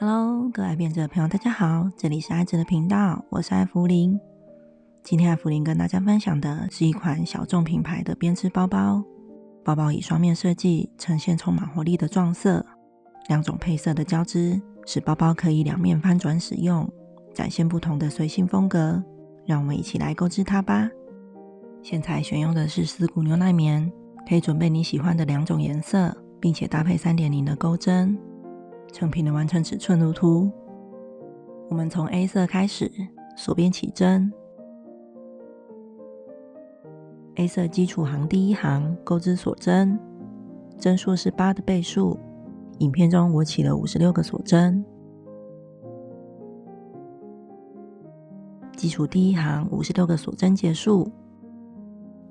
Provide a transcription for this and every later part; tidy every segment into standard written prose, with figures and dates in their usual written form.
Hello，各位爱编织的朋友，大家好，这里是爱织的频道，我是艾芙琳。今天艾芙琳跟大家分享的是一款小众品牌的编织包包。包包以双面设计呈现充满活力的撞色，两种配色的交织，使包包可以两面翻转使用，展现不同的随性风格。让我们一起来购织它吧。线材选用的是丝谷牛奶棉，可以准备你喜欢的两种颜色，并且搭配 3.0 的钩针。成品的完成尺寸如图。我们从 A 色开始，锁边起针。A 色基础行第一行钩织锁针，针数是8的倍数。影片中我起了56个锁针。基础第一行56个锁针结束，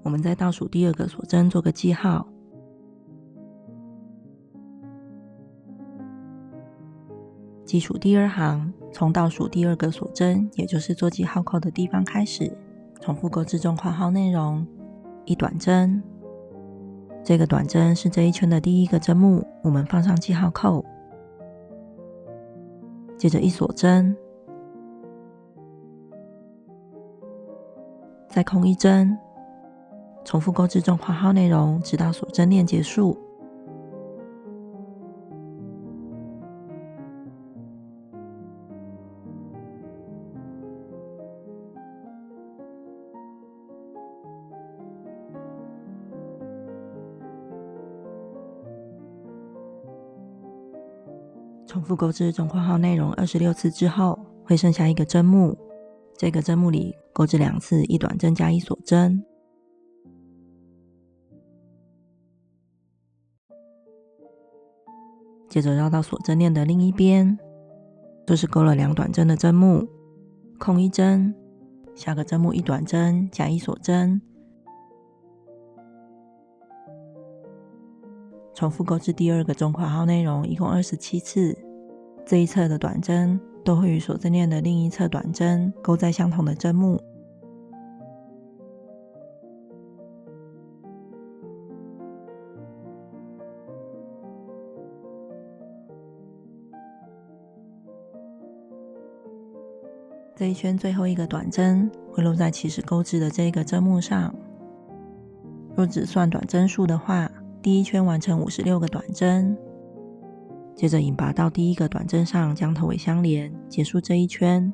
我们在倒数第二个锁针做个记号。基础第二行从倒数第二个锁针，也就是做记号扣的地方开始，重复钩织中括号内容，一短针。这个短针是这一圈的第一个针目，我们放上记号扣。接着一锁针，再空一针，重复钩织中括号内容，直到锁针链结束。重复钩织中括号内容26次之后，会剩下一个针目。这个针目里钩织2次，一短针加一锁针。接着绕到锁针链的另一边，就是钩了2短针的针目，空一针，下个针目一短针加一锁针。重复钩织第二个中括号内容，一共27次。这一侧的短针都会与锁针链的另一侧短针钩在相同的针目。这一圈最后一个短针会落在起始钩织的这个针目上。若只算短针数的话，第一圈完成56个短针，接着引拔到第一个短针上，将头尾相连，结束这一圈。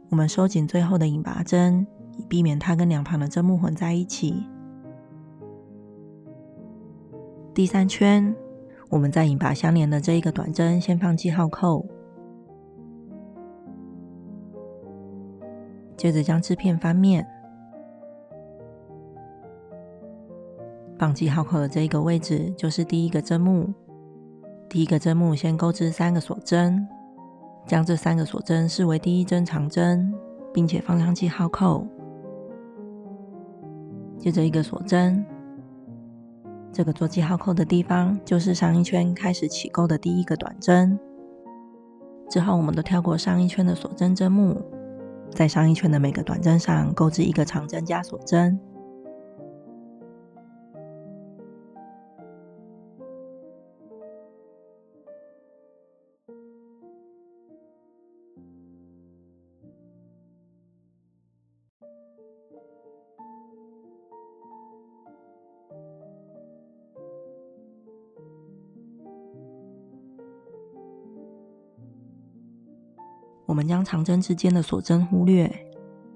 我们收紧最后的引拔针，以避免它跟两旁的针目混在一起。第3圈，我们在引拔相连的这一个短针先放记号扣，接着将织片翻面，放记号扣的这一个位置就是第一个针目。第一个针目先钩织3个锁针，将这3个锁针视为第一针长针，并且放上记号扣。接着一个锁针，这个做记号扣的地方就是上一圈开始起钩的第一个短针。之后我们都跳过上一圈的锁针针目，在上一圈的每个短针上钩织一个长针加锁针。我们将长针之间的锁针忽略，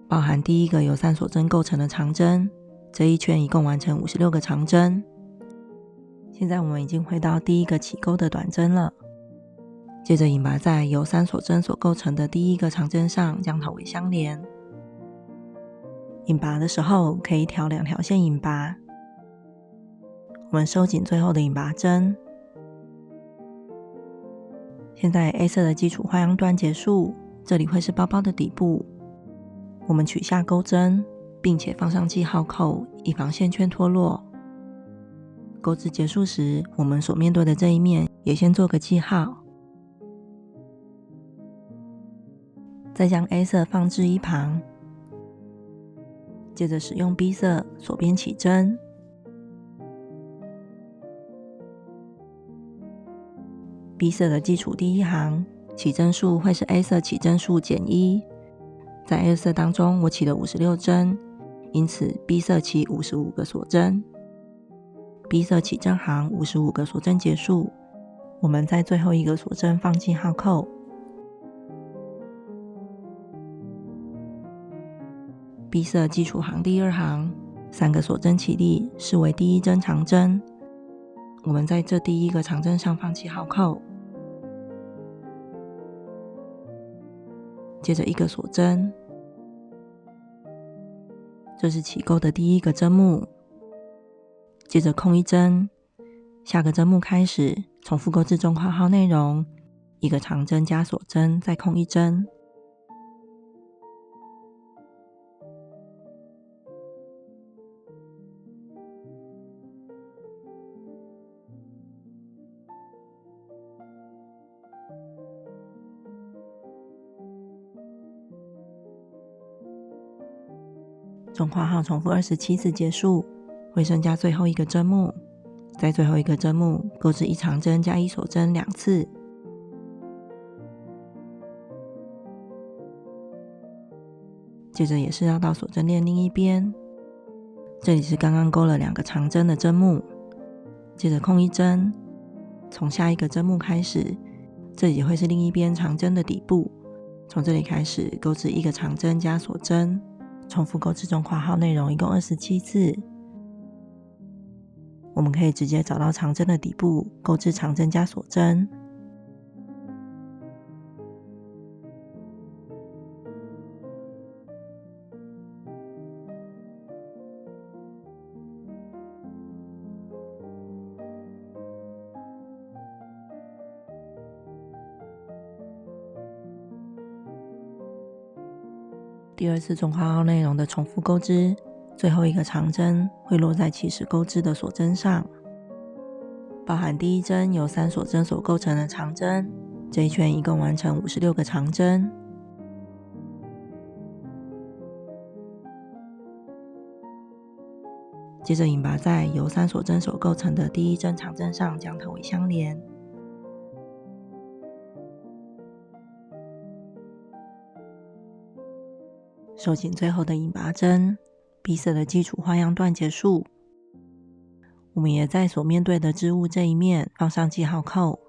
包含第一个由3锁针构成的长针，这一圈一共完成56个长针。现在我们已经回到第一个起钩的短针了，接着引拔在由3锁针所构成的第一个长针上，将头尾相连。引拔的时候可以挑2条线引拔。我们收紧最后的引拔针。现在 A 色的基础花样段结束，这里会是包包的底部。我们取下钩针，并且放上记号扣，以防线圈脱落。钩织结束时，我们所面对的这一面也先做个记号。再将 A 色放置一旁，接着使用 B 色锁边起针， B 色的基础第一行起针数会是 A 色起针数减1，在 A 色当中我起了56针，因此 B 色起55个锁针。B 色起针行55个锁针结束，我们在最后一个锁针放记号扣。B 色基础行第二行3个锁针起立，视为第一针长针。我们在这第一个长针上放记号扣，接着一个锁针，这是起钩的第一个针目，接着空一针，下个针目开始重复钩至中括号内容，一个长针加锁针，再空一针。中括号重复27次结束，会剩下最后一个针目，在最后一个针目钩至一长针加一锁针2次。接着也是绕到锁针链另一边，这里是刚刚钩了2个长针的针目，接着空一针，从下一个针目开始，这里会是另一边长针的底部，从这里开始钩至一个长针加锁针，重复钩至中括号内容一共27次。我们可以直接找到长针的底部，钩至长针加锁针。第二次中括号内容的重复钩织，最后一个长针会落在起始钩织的锁针上，包含第一针由3锁针所构成的长针，这一圈一共完成56个长针。接着引拔在由3锁针所构成的第一针长针上将头尾相连。收紧最后的引拔针， B 色的基础花样段结束。我们也在所面对的织物这一面放上记号扣。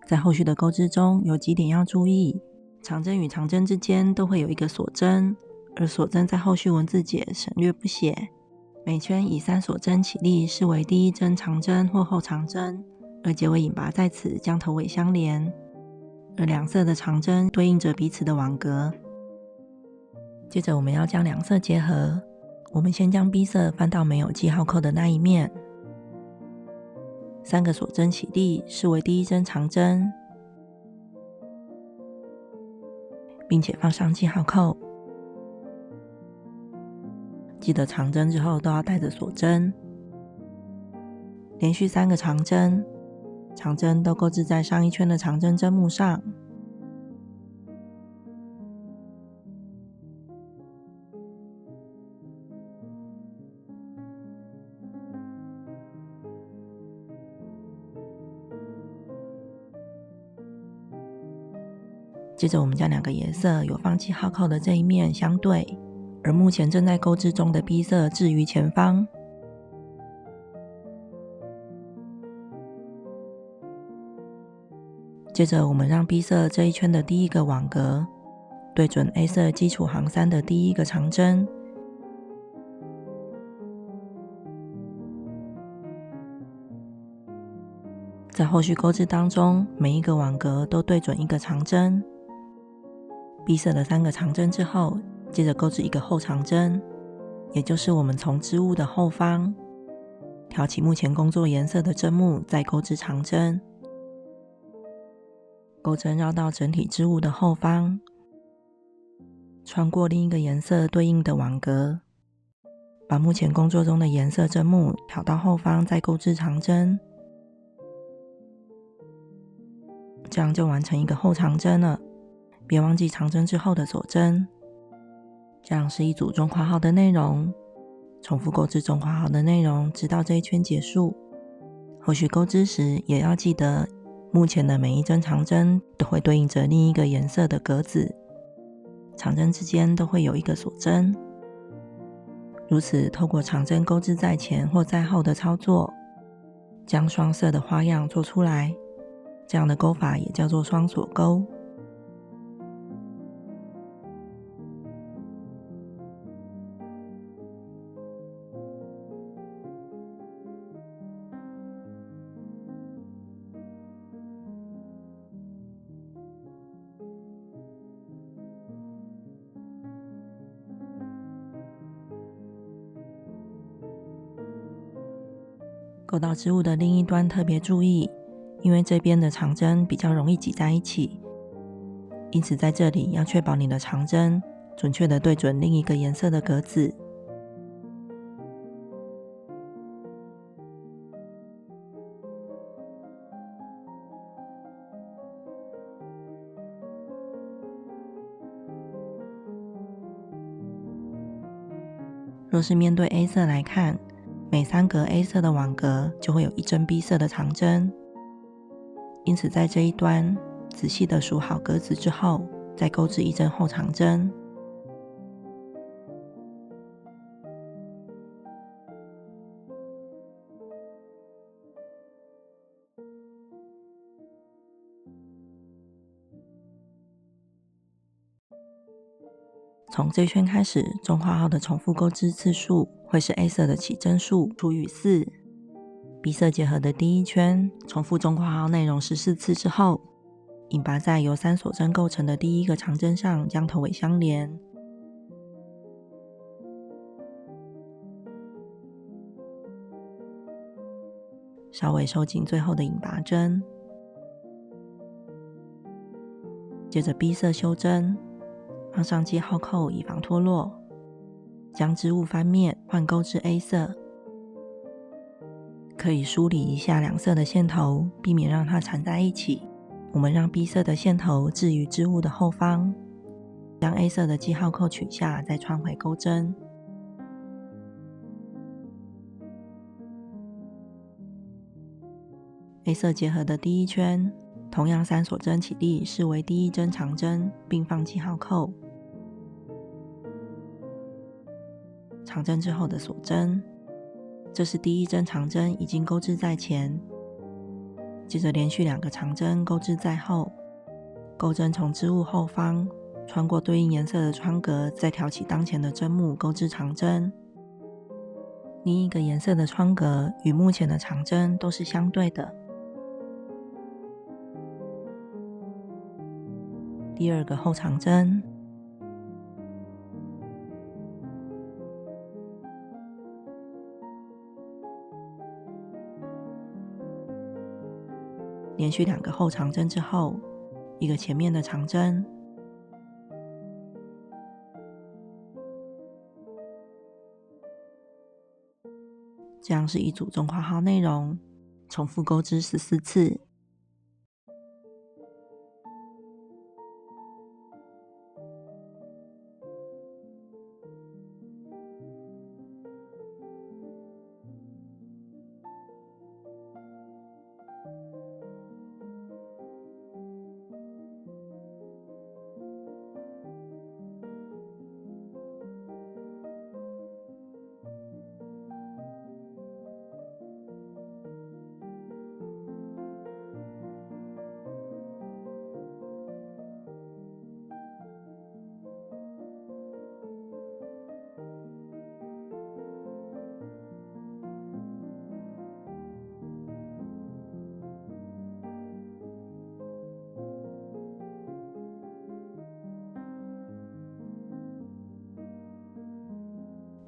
在后续的钩织中有几点要注意，长针与长针之间都会有一个锁针，而锁针在后续文字解省略不写。每圈以3锁针起立，视为第一针长针或后长针，而结尾引拔在此将头尾相连，而两色的长针对应着彼此的网格。接着我们要将两色结合，我们先将 B 色翻到没有记号扣的那一面，3个锁针起立，视为第一针长针，并且放上记号扣。记得长针之后都要带着锁针，连续3个长针，长针都钩织在上一圈的长针针目上。接着我们将2个颜色有放记号扣的这一面相对，而目前正在钩织中的 B 色置于前方。接着我们让 B 色这一圈的第一个网格对准 A 色基础行3的第一个长针，在后续钩织当中，每一个网格都对准一个长针。B 色的3个长针之后，接着钩织一个后长针，也就是我们从织物的后方挑起目前工作颜色的针目，再钩织长针。钩针绕到整体织物的后方，穿过另一个颜色对应的网格，把目前工作中的颜色针目挑到后方，再钩织长针。这样就完成一个后长针了，别忘记长针之后的锁针。这样是一组中括号的内容，重复钩织中括号的内容直到这一圈结束。后后续钩织时也要记得，目前的每一针长针都会对应着另一个颜色的格子，长针之间都会有一个锁针。如此透过长针钩织在前或在后的操作，将双色的花样做出来，这样的钩法也叫做双锁钩。钩到织物的另一端特别注意，因为这边的长针比较容易挤在一起，因此在这里要确保你的长针准确地对准另一个颜色的格子。若是面对 A 色来看，每3格 A 色的网格就会有1针 B 色的长针，因此在这一端仔细地数好格子之后，再钩织1针后长针。从这圈开始，中括号的重复钩织次数会是 A 色的起针数除以4。B 色结合的第一圈重复中括号内容14次之后，引拔在由3锁针构成的第一个长针上将头尾相连。稍微收紧最后的引拔针，接着 B 色修针，放上记号扣以防脱落，将织物翻面换钩至 A 色。可以梳理一下两色的线头，避免让它缠在一起。我们让 B 色的线头置于织物的后方，将 A 色的记号扣取下，再穿回钩针。A 色结合的第一圈，同样3锁针起立，视为第一针长针，并放记号扣。长针之后的锁针，这是第一针长针已经钩织在前，接着连续2个长针钩织在后，钩针从织物后方穿过对应颜色的穿格，再挑起当前的针目钩织长针。另一个颜色的穿格与目前的长针都是相对的。第2个后长针，连续2个后长针之后，一个前面的长针，这样是一组中括号内容，重复钩织14次。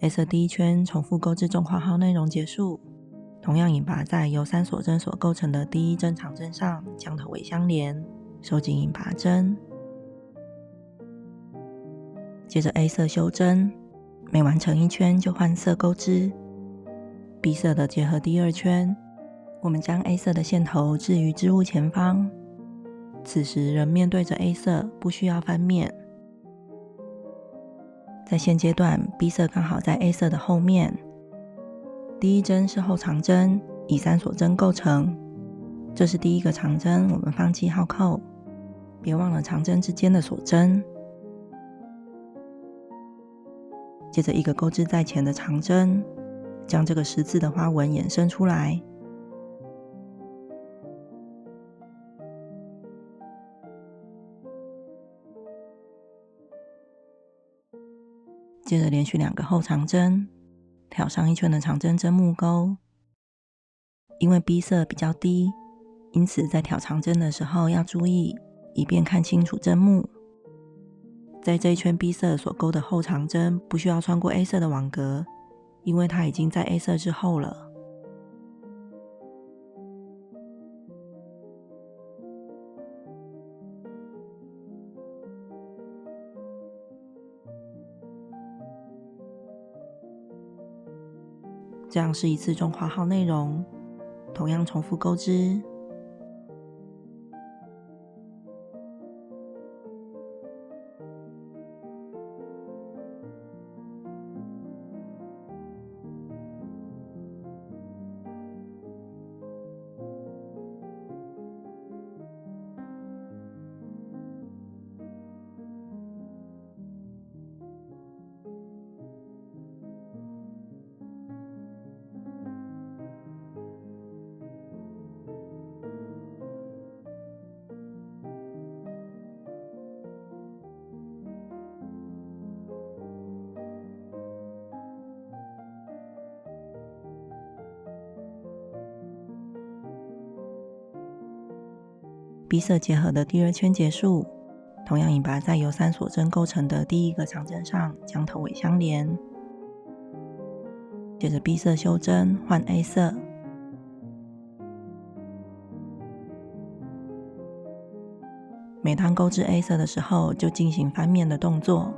A 色第一圈重复钩织中括号内容结束，同样引拔在由3锁针所构成的第一针长针上，将头尾相连，收紧引拔针。接着 A 色修针，每完成1圈就换色钩织。B 色的结合第2圈，我们将 A 色的线头置于织物前方，此时仍面对着 A 色，不需要翻面。在现阶段 B 色刚好在 A 色的后面，第一针是后长针，以3锁针构成。这是第一个长针，我们放记号扣，别忘了长针之间的锁针。接着一个钩织在前的长针，将这个十字的花纹衍生出来。接着连续2个后长针，挑上1圈的长针针目钩。因为 B 色比较低，因此在挑长针的时候要注意，以便看清楚针目。在这一圈 B 色所勾的后长针不需要穿过 A 色的网格，因为它已经在 A 色之后了。这样是一次中括号内容，同样重复钩织。B 色结合的第2圈结束，同样引拔在由3锁针构成的第1个长针上将头尾相连。接着 B 色修针换 A 色，每当钩织 A 色的时候就进行翻面的动作。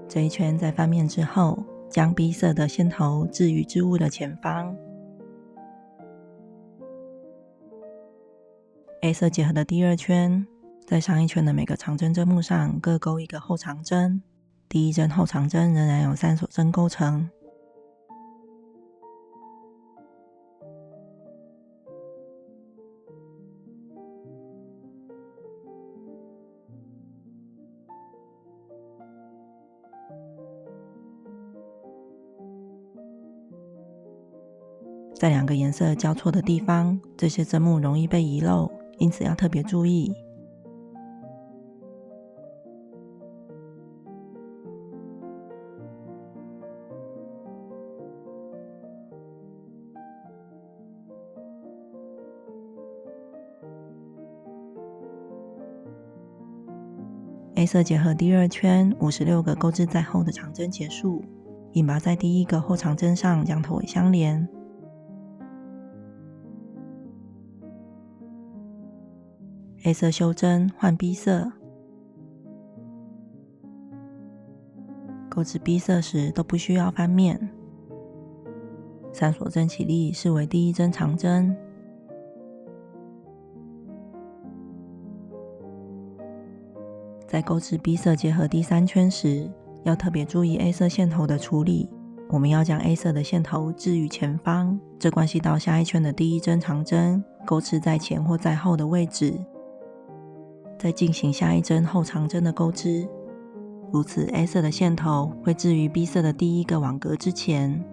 这一圈在翻面之后，将 B 色的线头置于织物的前方。A 色结合的第2圈，在上1圈的每个长针针目上各勾1个后长针，第1针后长针仍然由3锁针构成。在2个颜色交错的地方，这些针目容易被遗漏，因此要特别注意。A 色结合第2圈56个钩织在后的长针结束，引拔在第1个后长针上将头尾相连。A 色修针换 B 色，钩织 B 色时都不需要翻面。3锁针起立视为第1针长针。在钩织 B 色结合第3圈时，要特别注意 A 色线头的处理。我们要将 A 色的线头置于前方，这关系到下1圈的第1针长针钩织在前或在后的位置。再进行下1针后长针的钩织，如此 A 色的线头会置于 B 色的第1个网格之前。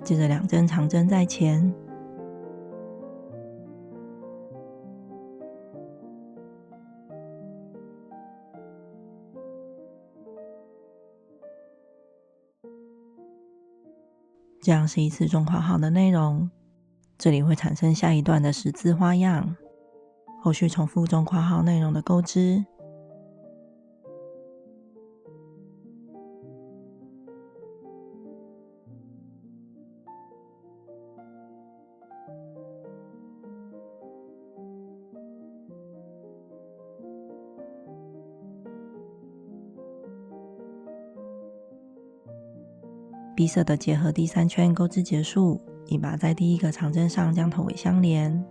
接着2针长针在前，这样是一次中括号的内容。这里会产生下一段的十字花样，后续重复中括号内容的钩织。B 色的结合第3圈钩织结束，引拔在第1个长针上将头尾相连。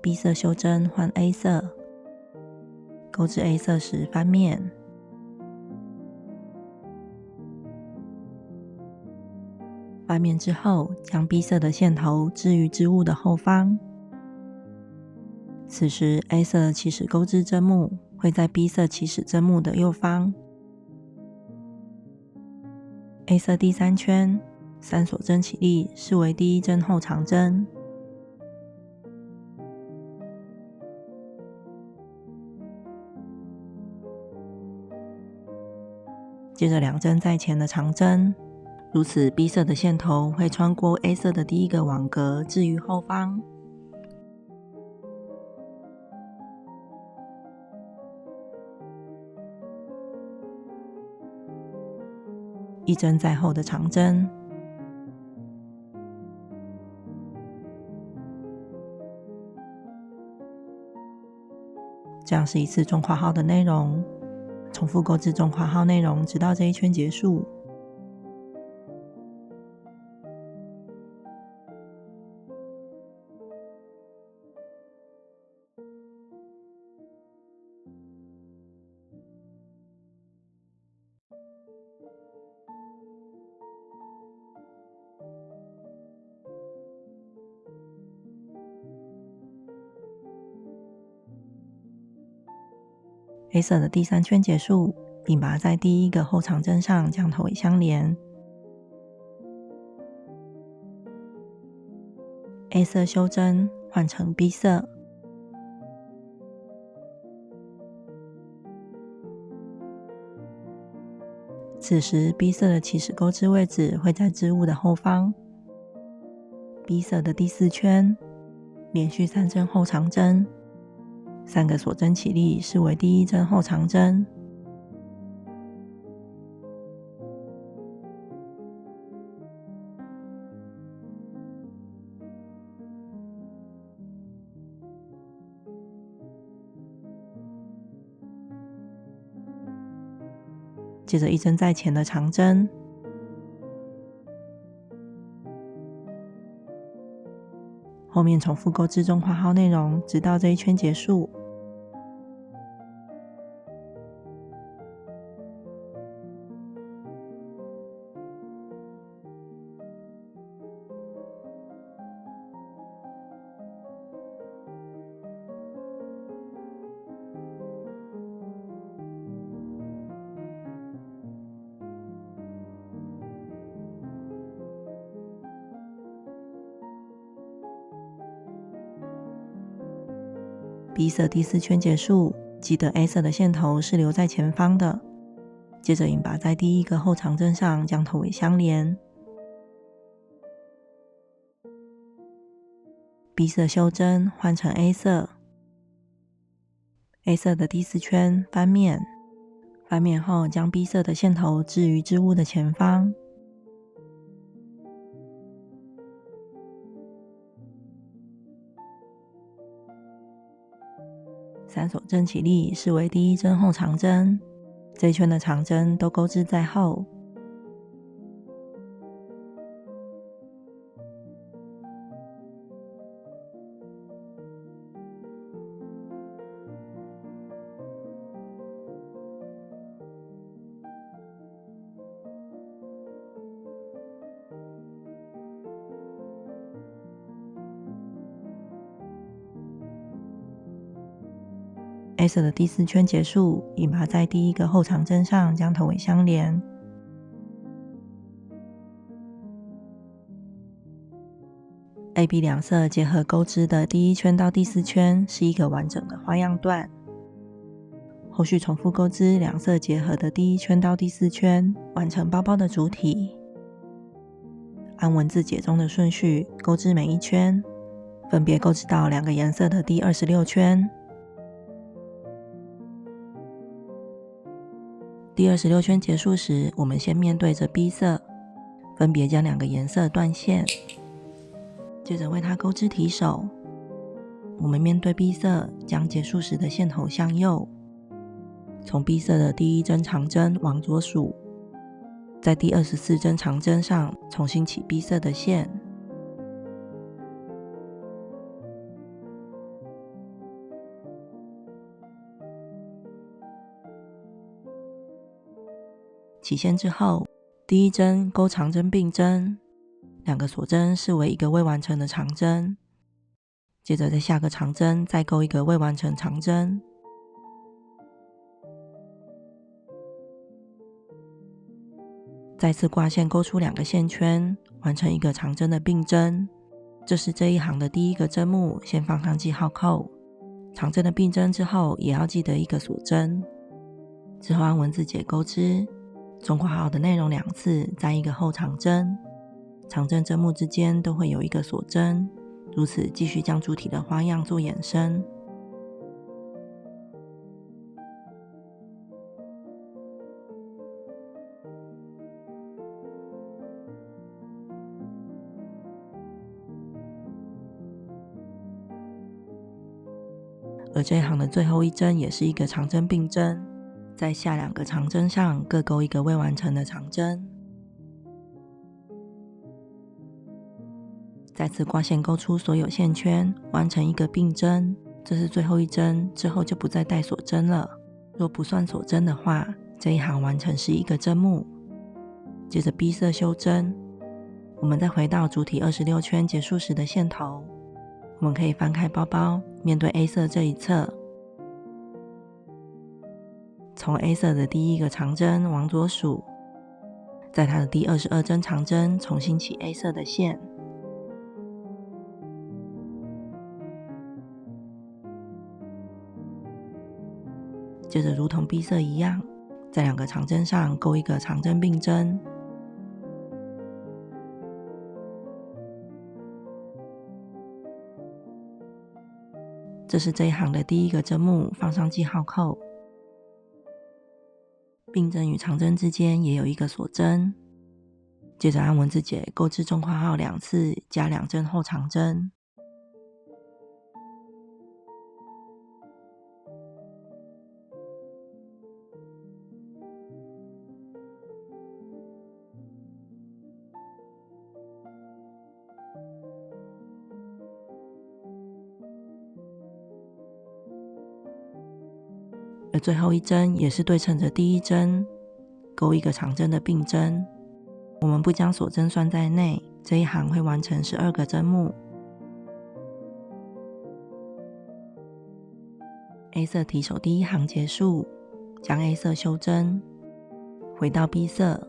B 色修真换 A 色，钩至 A 色时翻面，翻面之后，将 B 色的线头置于织物的后方。此时 A 色起始钩织针目会在 B 色起始针目的右方。A 色第3圈3锁针起立，视为第1针后长针。接着2针在前的长针，如此 B 色的线头会穿过 A 色的第1个网格，置于后方。1针在后的长针，这样是一次中括号的内容。重复钩织中括号内容，直到这一圈结束。A 色的第3圈结束，并把在第1个后长针上将头尾相连。A 色修针换成 B 色，此时 B 色的起始钩织位置会在织物的后方。B 色的第4圈连续3针后长针，3个锁针起立，视为第1针后长针。接着1针在前的长针，后面重复钩织中括号内容，直到这一圈结束。B 色第4圈结束，记得 A 色的线头是留在前方的。接着引拔在第1个后长针上将头尾相连。B 色修针换成 A 色， A 色的第4圈翻面，翻面后将 B 色的线头置于织物的前方。3锁针起立，视为第1针后长针。这一圈的长针都钩织在后。A 色的第4圈结束，引拔在第1个后长针上将头尾相连。AB 两色结合钩织的第1圈到第4圈是一个完整的花样段，后续重复钩织两色结合的第1圈到第4圈，完成包包的主体。按文字解中的顺序钩织每一圈，分别钩织到2个颜色的第26圈。第26圈结束时，我们先面对着 B 色，分别将2个颜色断线，接着为它钩织提手。我们面对 B 色，将结束时的线头向右，从 B 色的第1针长针往左数，在第24针长针上重新起 B 色的线。起线之后，第一针钩长针并针，2个锁针视为一个未完成的长针，接着在下个长针再钩一个未完成长针，再次挂线钩出2个线圈，完成一个长针的并针。这是这一行的第一个针目，先放上记号扣。长针的并针之后，也要记得一个锁针。之后按文字解钩织，中括号的内容2次，再一个后长针。长针针目之间都会有一个锁针，如此继续将主体的花样做衍生。而这一行的最后一针也是一个长针并针，在下2个长针上各钩一个未完成的长针，再次挂线钩出所有线圈，完成一个并针。这是最后一针，之后就不再带锁针了。若不算锁针的话，这一行完成是一个针目。接着 B 色修针，我们再回到主体26圈结束时的线头，我们可以翻开包包，面对 A 色这一侧，从 A 色的第一个长针往左数，在它的第22针长针重新起 A 色的线，接着如同 B 色一样，在2个长针上钩一个长针并针，这是这一行的第一个针目，放上记号扣。并针与长针之间也有一个锁针，接着按文字解钩织中括号2次，加2针后长针。而最后一针也是对称着第一针，钩一个长针的并针。我们不将锁针算在内，这一行会完成12个针目。A 色提手第一行结束，将 A 色修针，回到 B 色。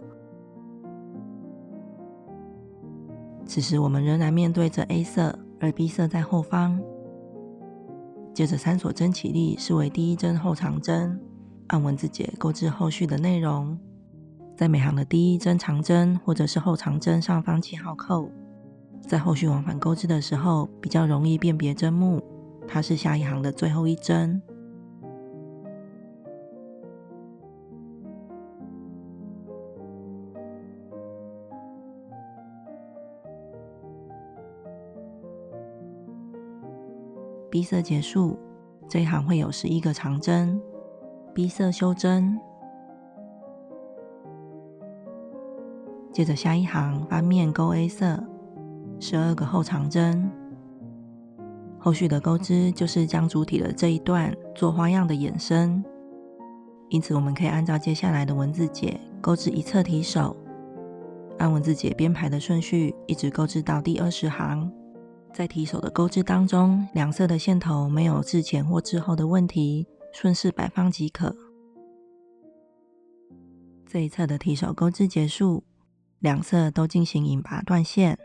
此时我们仍然面对着 A 色，而 B 色在后方。接着3锁针起立，视为第一针后长针，按文字解钩织后续的内容。在每行的第一针长针或者是后长针上方记号扣，在后续往返钩织的时候比较容易辨别针目，它是下一行的最后一针。B 色结束，这一行会有11个长针。B 色修针，接着下一行翻面钩 A 色，12个后长针。后续的钩织就是将主体的这一段做花样的衍生，因此我们可以按照接下来的文字解钩织一侧提手，按文字解编排的顺序一直钩织到第20行。在提手的钩织当中，两色的线头没有至前或至后的问题，顺势摆放即可。这一侧的提手钩织结束，两色都进行引拔断线。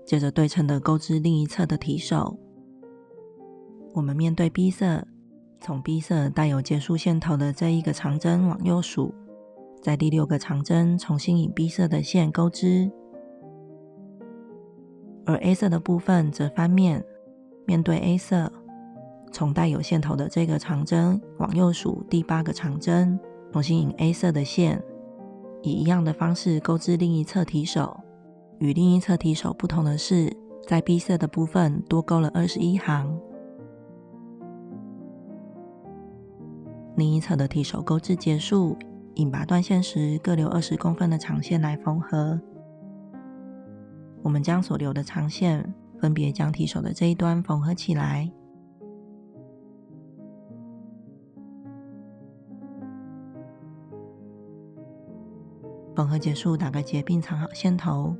接着对称的钩织另一侧的提手，我们面对 B 色，从 B 色带有结束线头的这一个长针往右数，在第6个长针重新引 B 色的线钩织，而 A 色的部分则翻面，面对 A 色，从带有线头的这个长针往右数第8个长针，重新引 A 色的线，以一样的方式钩织另一侧提手。与另一侧提手不同的是，在 B 色的部分多钩了21行。另一侧的提手钩织结束，引拔断线时各留20公分的长线来缝合。我们将所留的长线分别将提手的这一端缝合起来。缝合结束，打个结并藏好线头。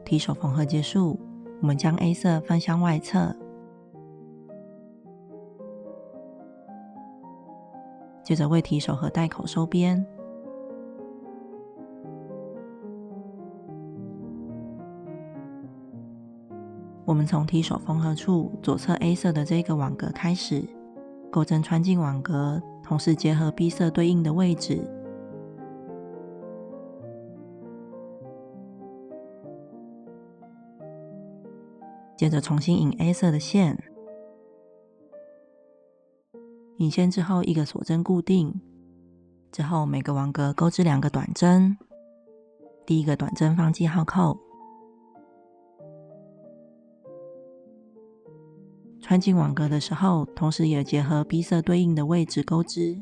提手缝合结束，我们将 A 色翻向外侧，接着为提手和带口收边。我们从提手缝合处左侧 A 色的这个网格开始，钩针穿进网格，同时结合 B 色对应的位置。接着重新引 A 色的线，引线之后一个锁针固定，之后每个网格钩织2个短针，第一个短针放记号扣，穿进网格的时候，同时也结合 B 色对应的位置钩织。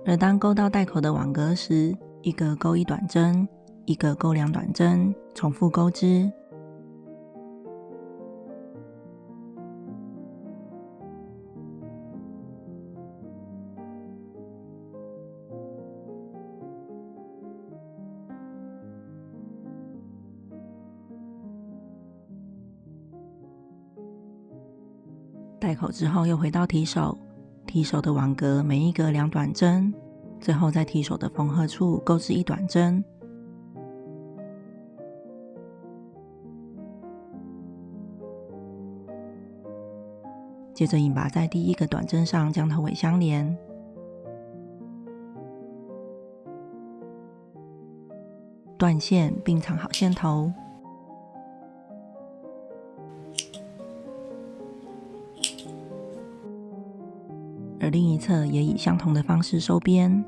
而当钩到带口的网格时，一个钩1短针，一个钩2短针，重复钩织。带口之后又回到提手，提手的网格每一格2短针，最后在提手的缝合处钩织1短针。接着引拔在第一个短针上将头尾相连，断线并藏好线头。而另一侧也以相同的方式收边。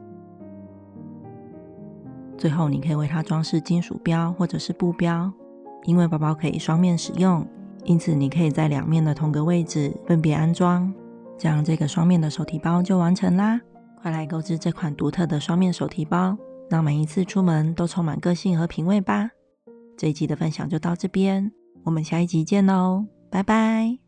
最后你可以为它装饰金属标或者是布标，因为包包可以双面使用，因此你可以在2面的同个位置分别安装，这样这个双面的手提包就完成啦。快来购置这款独特的双面手提包，让每一次出门都充满个性和品味吧。这一集的分享就到这边，我们下一集见喽，拜拜。